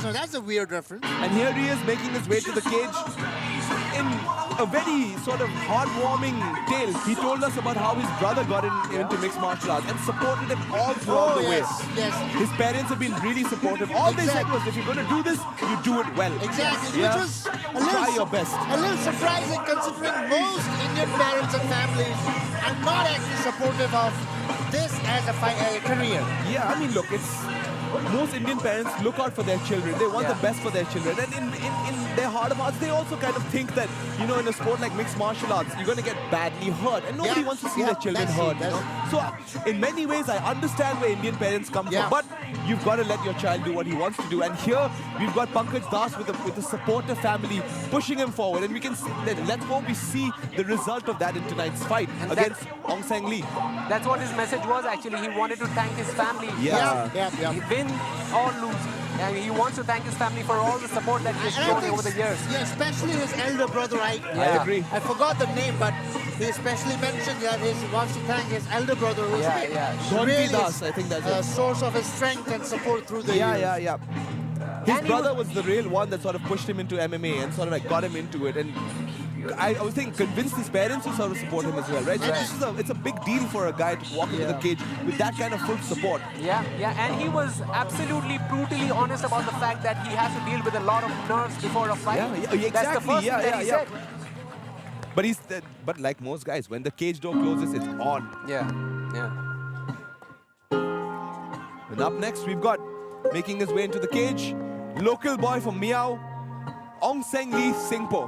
That's a weird reference. And here he is making his way to the cage in a very sort of heartwarming tale. He told us about how his brother got into mixed martial arts and supported him all throughout the way. Yes. His parents have been really supportive. All they said was, if you're going to do this, you do it well. Exactly. Yeah? Which was Try your best. A little surprising considering most Indian parents and families are not actually supportive of this as a career. Yeah, I mean, look, most Indian parents look out for their children. They want the best for their children. And in their heart of hearts, they also kind of think that, you know, in a sport like mixed martial arts, you're going to get badly hurt. And nobody wants to see their children hurt, you know? So, in many ways, I understand where Indian parents come from. But you've got to let your child do what he wants to do. And here, we've got Pankaj Das with a supportive family pushing him forward. And we can see, let's hope we see the result of that in tonight's fight against ONSENG Lee. That's what his message was, actually. He wanted to thank his family. Win or lose. And he wants to thank his family for all the support that he's shown over the years. Yeah, especially his elder brother. I agree. I forgot the name, but he especially mentioned that he wants to thank his elder brother, who's been really Das, I think that's a source of his strength and support through the years. His brother was the real one that sort of pushed him into MMA and sort of like got him into it. And I was thinking, convinced his parents to sort of support him as well, right? So it's a big deal for a guy to walk into the cage with that kind of full support. And he was absolutely brutally honest about the fact that he has to deal with a lot of nerves before a fight. Exactly. That's the first thing that he said. But like most guys, when the cage door closes, it's on. And up next, we've got, making his way into the cage, local boy from Miao, ONSENG Lee Singpo.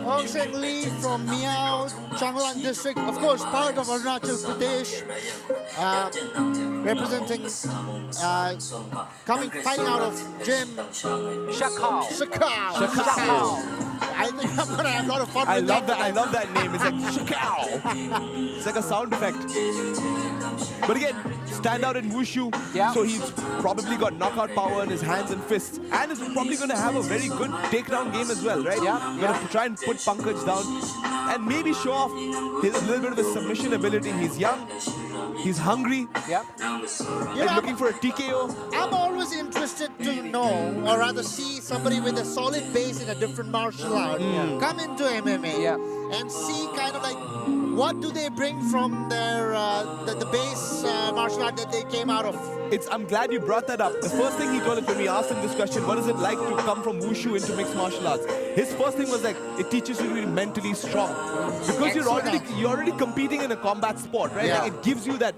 ONSENG Lee from Miao, Changlang district, of course part of Arunachal Pradesh, representing, fighting out of gym Shakao. I think I'm gonna have a lot of fun with that. I love that name. It's like Shakao. It's like a sound effect. But again, stand out in wushu, so he's probably got knockout power in his hands and fists, and is probably going to have a very good takedown game as well, right? Going to try and put Pankaj down and maybe show off his little bit of his submission ability. He's young, he's hungry, and looking for a TKO. I'm always interested to know, or rather see somebody with a solid base in a different martial art come into MMA and see kind of like what do they bring from their the base martial art that they came out of. I'm glad you brought that up. The first thing he told us when we asked him this question, what is it like to come from wushu into mixed martial arts? His first thing was like, it teaches you to be mentally strong. Because you're already competing in a combat sport, right? Like, it gives you that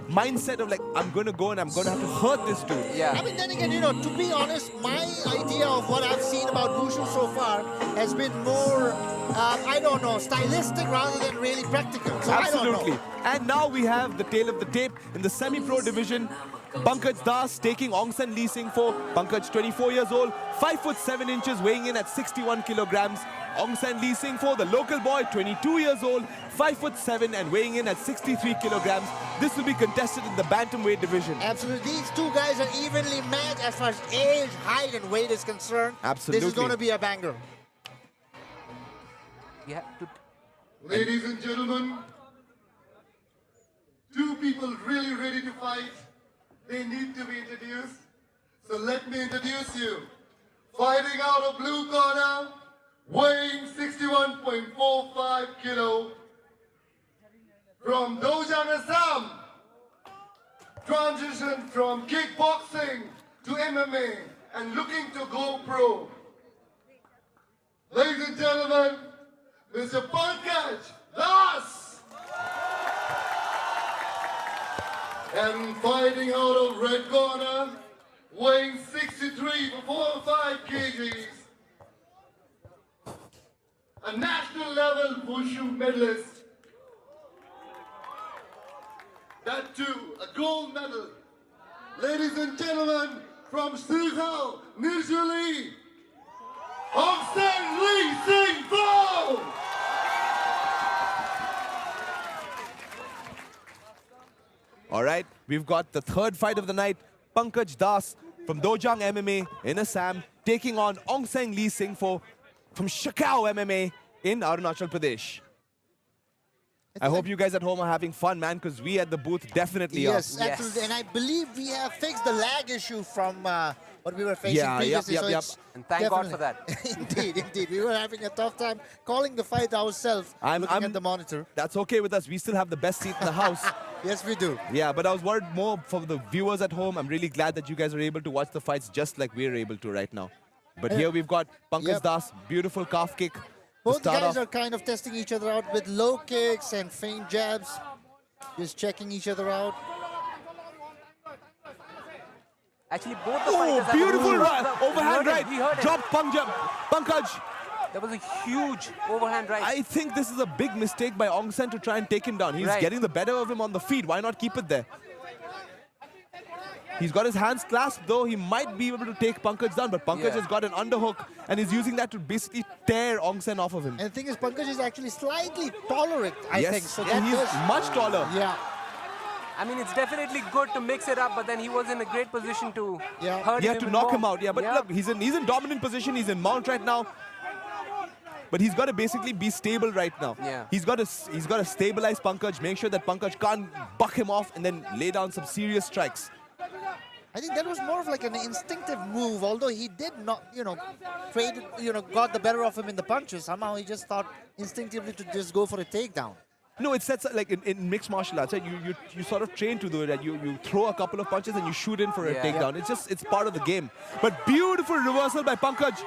mindset of like, I'm going to go and I'm going to have to hurt this dude. I mean, then again, you know, to be honest, my idea of what I've seen about wushu so far has been more, I don't know, stylistic rather than really practical. So Absolutely. I don't know. And now we have the tail of the tape in the semi-pro division. Pankaj Das taking ONSENG Lee Singpo. Pankaj, 24 years old, 5'7", weighing in at 61 kilograms. ONSENG Lee Singpo, the local boy, 22 years old, 5'7", and weighing in at 63 kilograms. This will be contested in the bantamweight division. Absolutely. These two guys are evenly matched as far as age, height, and weight is concerned. Absolutely. This is going to be a banger. Ladies and gentlemen, two people really ready to fight. They need to be introduced. So let me introduce you. Fighting out of blue corner, weighing 61.45 kilo, from Dojang, Assam. Transition from kickboxing to MMA and looking to go pro. Ladies and gentlemen, Mr. Pankaj Das. And fighting out of red corner, weighing 63.45 kgs. A national level wushu medalist. That too, a gold medal. Ladies and gentlemen, from Srikhal, Nirjuli, ONSENG Lee Singpo! All right, we've got the third fight of the night. Pankaj Das from Dojang MMA in Assam taking on ONSENG Lee Singpo from Shakao MMA in Arunachal Pradesh. I hope you guys at home are having fun, man, because we at the booth definitely are. Yes, absolutely. And I believe we have fixed the lag issue from what we were facing previously. Yep. And thank God for that. Indeed. We were having a tough time calling the fight ourselves, looking at the monitor. That's okay with us. We still have the best seat in the house. Yes, we do. Yeah, but I was worried more for the viewers at home. I'm really glad that you guys are able to watch the fights just like we're able to right now. But here we've got PANKAJ Das, beautiful calf kick. Both guys are kind of testing each other out with low kicks and feint jabs. Just checking each other out. Actually, both the fighters have beautiful moved. overhand right. We heard it. Drop PANKAJ. That was a huge overhand right. I think this is a big mistake by ONSENG to try and take him down. He's getting the better of him on the feet. Why not keep it there? He's got his hands clasped, though. He might be able to take PANKAJ down, but PANKAJ has got an underhook and is using that to basically tear ONSENG off of him. And the thing is, PANKAJ is actually slightly taller, I think. So and he's much taller. Yeah. I mean, it's definitely good to mix it up, but then he was in a great position to hurt him. He had to even knock more. him out, but look, he's in dominant position. He's in mount right now. But he's got to basically be stable right now. Yeah. He's got to stabilize PANKAJ, make sure that PANKAJ can't buck him off and then lay down some serious strikes. I think that was more of like an instinctive move, although he did not, got the better of him in the punches. Somehow he just thought instinctively to just go for a takedown. No, it sets like in mixed martial arts, right? You sort of train to do it. You throw a couple of punches and you shoot in for a takedown. It's part of the game. But beautiful reversal by PANKAJ.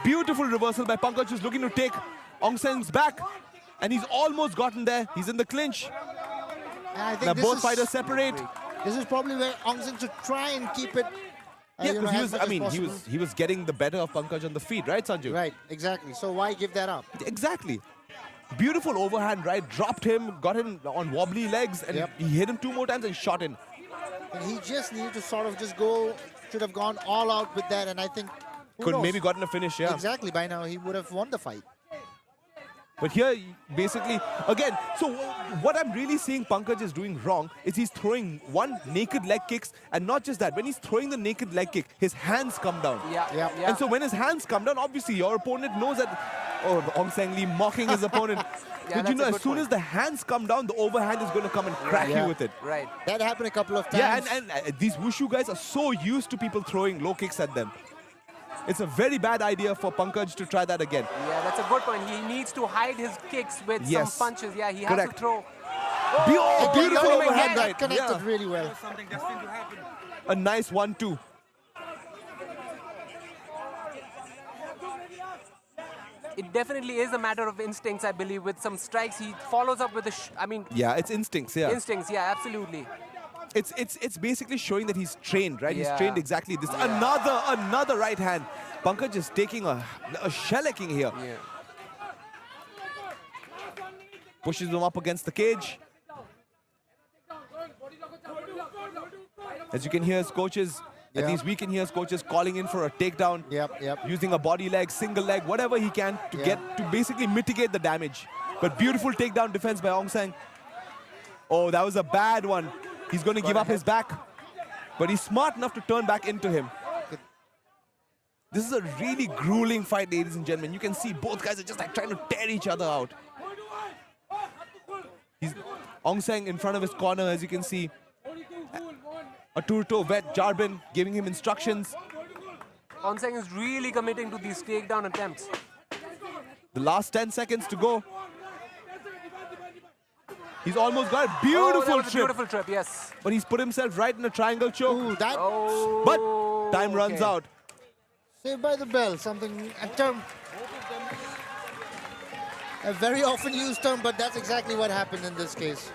Beautiful reversal by PANKAJ, who's looking to take ONSENG's back. And he's almost gotten there. He's in the clinch. And I think now both fighters separate. This is probably where ONSENG should try and keep it. He was getting the better of PANKAJ on the feet, right, Sanju? Right, exactly. So why give that up? Exactly. Beautiful overhand right, dropped him, got him on wobbly legs, and he hit him 2 more times and shot in. And he just needed to sort of just should have gone all out with that, and I think could maybe gotten a finish, Exactly, by now he would have won the fight. But here, basically, again, so what I'm really seeing PANKAJ is doing wrong is he's throwing naked leg kicks, and not just that, when he's throwing the naked leg kick, his hands come down. Yeah. And so when his hands come down, obviously your opponent knows that, ONSENG Lee mocking his opponent. But you know, as soon as the hands come down, the overhand is going to come and crack you with it. Right. That happened a couple of times. Yeah, and these Wushu guys are so used to people throwing low kicks at them. It's a very bad idea for PANKAJ to try that again. Yeah, that's a good point. He needs to hide his kicks with some punches. Yeah, he has to throw. Beautiful overhand right. Connected really well. Something destined to happen. A nice 1-2. It definitely is a matter of instincts, I believe. With some strikes, he follows up with yeah, it's instincts, Instincts, yeah, absolutely. It's basically showing that he's trained, right? He's trained exactly this. Another right hand. PANKAJ is taking a shellacking here. Yeah. Pushes him up against the cage. As you can hear his coaches, at least we can hear his coaches calling in for a takedown. Yep. Using a body leg, single leg, whatever he can to basically mitigate the damage. But beautiful takedown defense by ONSENG. Oh, that was a bad one. He's going to give up his back. But he's smart enough to turn back into him. This is a really grueling fight, ladies and gentlemen. You can see both guys are just like trying to tear each other out. ONSENG in front of his corner, as you can see. ATURTO, Vet, Jarbin giving him instructions. ONSENG is really committing to these takedown attempts. The last 10 seconds to go. He's almost got a beautiful trip. Beautiful trip, yes. But he's put himself right in a triangle choke. Ooh, But time runs out. Saved by the bell, a term. A very often used term, but that's exactly what happened in this case.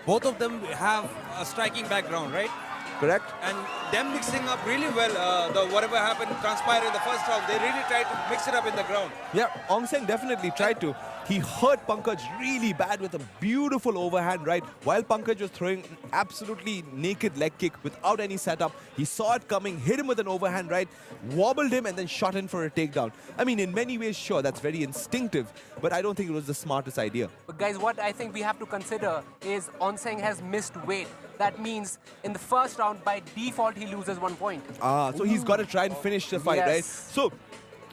Both of them have a striking background, right? Correct. And them mixing up really well, whatever happened, transpired in the first round, they really tried to mix it up in the ground. Yeah, ONSENG definitely tried to. He hurt PANKAJ really bad with a beautiful overhand right. While PANKAJ was throwing an absolutely naked leg kick without any setup, he saw it coming, hit him with an overhand right, wobbled him and then shot in for a takedown. I mean, in many ways, sure, that's very instinctive, but I don't think it was the smartest idea. But guys, what I think we have to consider is ONSENG has missed weight. That means in the first round, by default, he loses 1 point. So he's got to try and finish the fight, right? So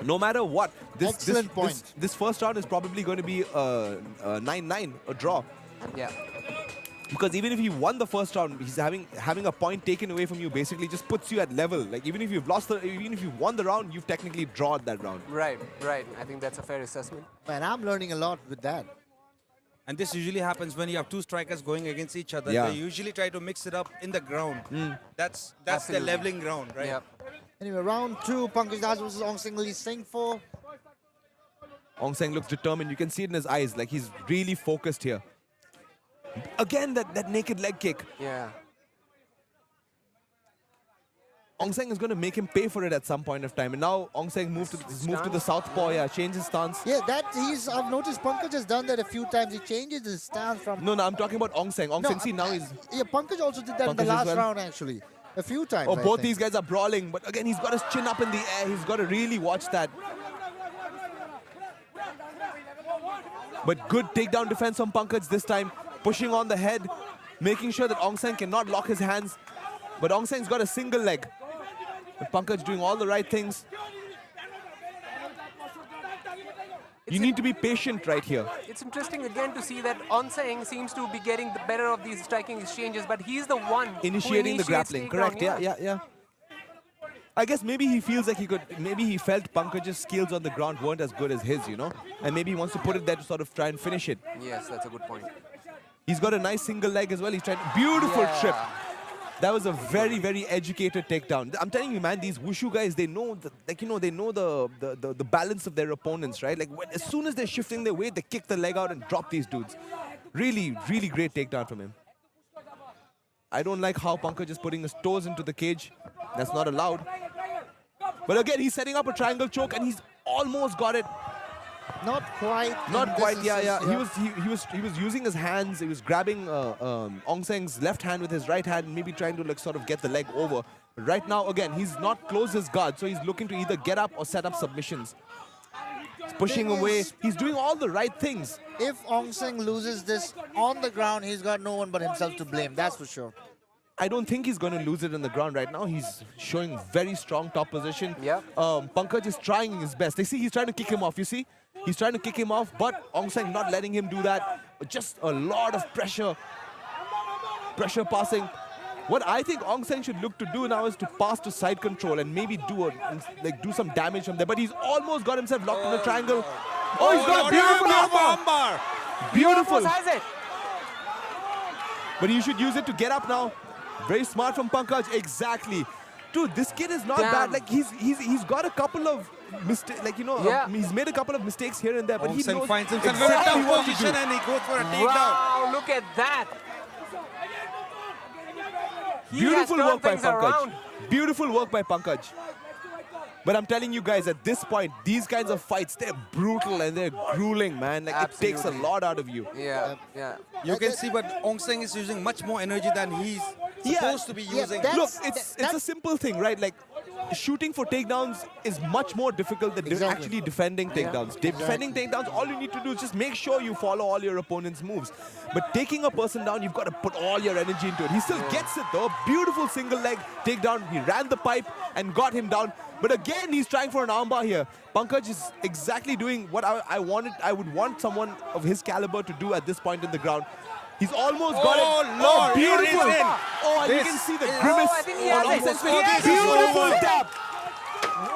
No matter what, Excellent point. This first round is probably going to be a 9-9, a draw. Yeah. Because even if he won the first round, he's having a point taken away from you basically just puts you at level. Like even if you've won the round, you've technically drawn that round. Right, right. I think that's a fair assessment. Man, I'm learning a lot with that. And this usually happens when you have two strikers going against each other. Yeah. They usually try to mix it up in the ground. That's the Absolutely. leveling ground, right? Yeah. Anyway, round 2, PANKAJ Das versus ONSENG Lee Sing for. ONSENG looks determined. You can see it in his eyes. Like he's really focused here. Again, that naked leg kick. Yeah. ONSENG is going to make him pay for it at some point of time. And now ONSENG moved to the southpaw. Yeah, changed his stance. Yeah, I've noticed PANKAJ has done that a few times. He changes his stance from. No, I'm talking about ONSENG. ONSEng, see now he's. Yeah, PANKAJ also did that in the PANKAJ as last well. round actually. A few times. Oh, I both think. these guys are brawling. But again, he's got his chin up in the air. He's got to really watch that. But good takedown defense from PANKAJ this time. Pushing on the head. Making sure that ONSENG cannot lock his hands. But ONSENG's got a single leg. And PANKAJ doing all the right things. You need to be patient right here. It's interesting again to see that ONSENG seems to be getting the better of these striking exchanges, but he's the one Initiating the who initiates grappling. takedown, Correct. Yeah. I guess maybe he feels like maybe he felt PANKAJ's skills on the ground weren't as good as his, you know? And maybe he wants to put it there to sort of try and finish it. Yes, that's a good point. He's got a nice single leg as well. He's trying beautiful Yeah. trip. That was a very, very educated takedown. I'm telling you, man, these wushu guys, they know, they know the balance of their opponents, right? Like as soon as they're shifting their weight, they kick the leg out and drop these dudes. Really, really great takedown from him. I don't like how PANKAJ is putting his toes into the cage. That's not allowed. But again, he's setting up a triangle choke and he's almost got it. Not quite. Not quite, yeah. He was using his hands. He was grabbing ONSENG's left hand with his right hand and maybe trying to like sort of get the leg over. But right now, again, he's not closed his guard, so he's looking to either get up or set up submissions. He's pushing away. He's doing all the right things. If ONSENG loses this on the ground, he's got no one but himself to blame. That's for sure. I don't think he's going to lose it on the ground right now. He's showing very strong top position. Yeah. PANKAJ is trying his best. They see he's trying to kick him off, you see? He's trying to kick him off, but ONSENG not letting him do that. Just a lot of pressure. Pressure passing. What I think ONSENG should look to do now is to pass to side control and maybe do some damage from there. But he's almost got himself locked in a triangle. Oh, he's got a beautiful armbar. Beautiful. He almost has it. But you should use it to get up now. Very smart from PANKAJ. Exactly. Dude, this kid is not bad. Like he's got a couple of mistakes. Like he's made a couple of mistakes here and there. But he knows finds himself in a exactly tough what to position do. and he goes for a takedown. Wow, look at that. Beautiful He has work by turned things around. PANKAJ. Beautiful work by PANKAJ. But I'm telling you guys, at this point, these kinds of fights, they're brutal and they're grueling, man. Like it takes a lot out of you. Yeah. You can see, but ONSENG is using much more energy than he's supposed to be using. Look, it's a simple thing, right? Like shooting for takedowns is much more difficult than actually defending takedowns. Defending takedowns, all you need to do is just make sure you follow all your opponent's moves. But taking a person down, you've got to put all your energy into it. He still gets it though. Beautiful single leg takedown. He ran the pipe and got him down. But again, he's trying for an armbar here. PANKAJ is exactly doing what I would want someone of his caliber to do at this point in the ground. He's almost got it. Oh, Lord, beautiful. here it is. Oh, and you can see the grimace I think he on has it. ONSENG's He face. has it. Beautiful tap.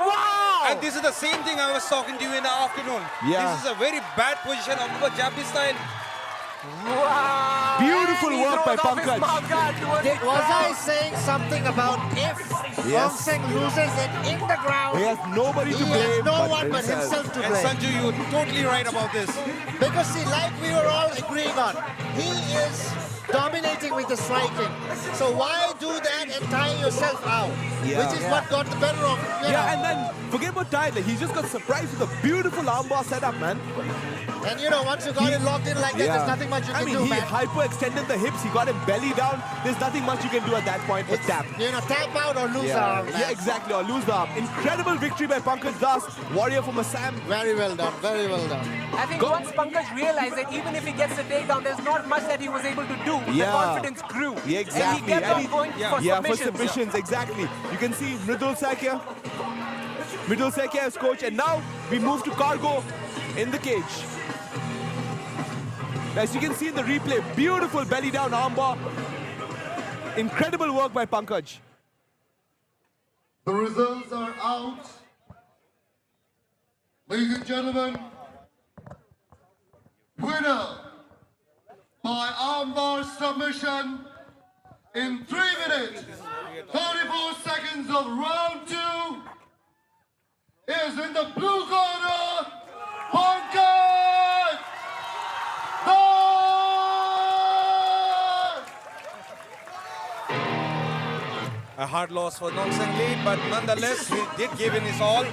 Wow. And this is the same thing I was talking to you in the afternoon. Yeah. This is a very bad position of the Japanese style. Wow. Beautiful And he work by throws off his PANKAJ. mouth guard towards the Was I crowd. saying something about if ONSENG loses it in the ground, He has nobody he to has blame no one but himself to And blame? Sanju, you're totally right about this. Because see, like we were all agreeing on, he is dominating with the striking. So why do that and tire yourself out? Yeah. Which is what got the better of him. Yeah, and then forget about Tyler. He just got surprised with a beautiful armbar setup, man. And once you got it locked in like that, there's nothing much you can do, he man. hyper-extended the hips. He got him belly down. There's nothing much you can do at that point but tap. Tap out or lose the arm. Yeah, exactly, or lose the arm. Incredible victory by PANKAJ Das, warrior from Assam. Very well done, very well done. I think once PANKAJ realized that even if he gets the takedown, there's not much that he was able to do. Yeah. The confidence grew. Yeah, exactly. And he kept on going for for submissions. submissions, exactly. You can see Mridul Sak here. Middle Seki as coach, and now we move to Cargo in the cage. As you can see in the replay, beautiful belly down armbar. Incredible work by PANKAJ. The results are out. Ladies and gentlemen, winner by armbar submission in 3 minutes, 34 seconds of round 2 is in the blue corner, PANKAJ! A hard loss for ONSENG lead, but nonetheless, he did give in his all.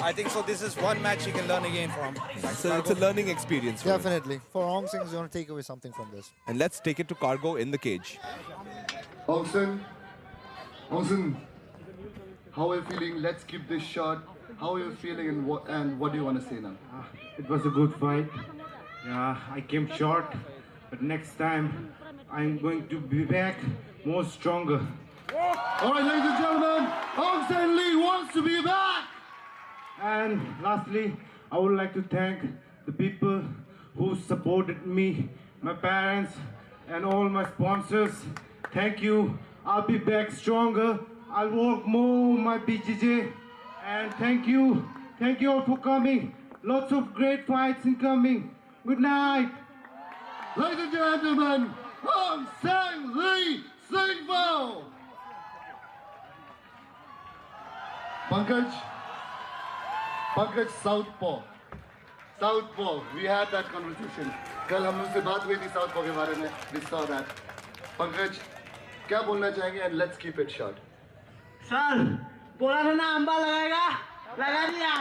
I think so. This is one match he can learn again from. So it's a learning experience. For him. Definitely. For ONSENG, he's going to take away something from this. And let's take it to Cargo in the cage. ONSENG, how are you feeling? Let's keep this shot. How are you feeling and what do you want to say now? It was a good fight. Yeah, I came short, but next time I'm going to be back more stronger. All right, ladies and gentlemen, ONSENG Lee wants to be back. And lastly, I would like to thank the people who supported me, my parents, and all my sponsors. Thank you. I'll be back stronger. I'll work more on my BJJ. And thank you. Thank you all for coming. Lots of great fights incoming. Good night. Ladies and gentlemen, ONSENG Lee Singvo. PANKAJ Southpaw. We had that conversation. कल हम उनसे बात हुई थी Southpaw के बारे में. We saw that. PANKAJ, क्या बोलना चाहेंगे? And let's keep it short. Sir, बोला था ना अंबा लगाएगा, लगा दिया.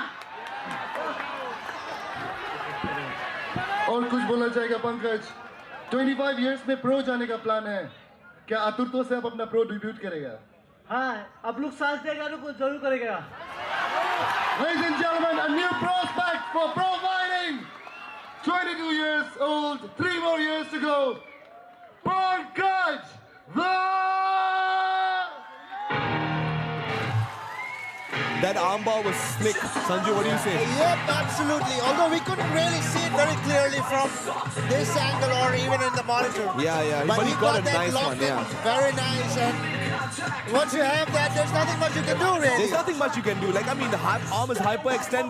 और कुछ बोलना चाहेगा PANKAJ? 25 years में pro जाने का plan है. क्या आतुर्तो से अब अपना pro debut करेगा? हाँ, अब लोग साथ देगा तो कुछ जरूर करेगा. Ladies and gentlemen, a new prospect for pro fighting. 22 years old, 3 more years to go. PANKAJ, That armbar was slick. Sanju, what do you say? Yep, absolutely. Although we couldn't really see it very clearly from this angle or even in the monitor. Yeah. But he got a that nice locked one, in yeah. very nice. And once you have that, there's nothing much you can do, really. There's nothing much you can do. Like, I mean, the arm is hyperextended.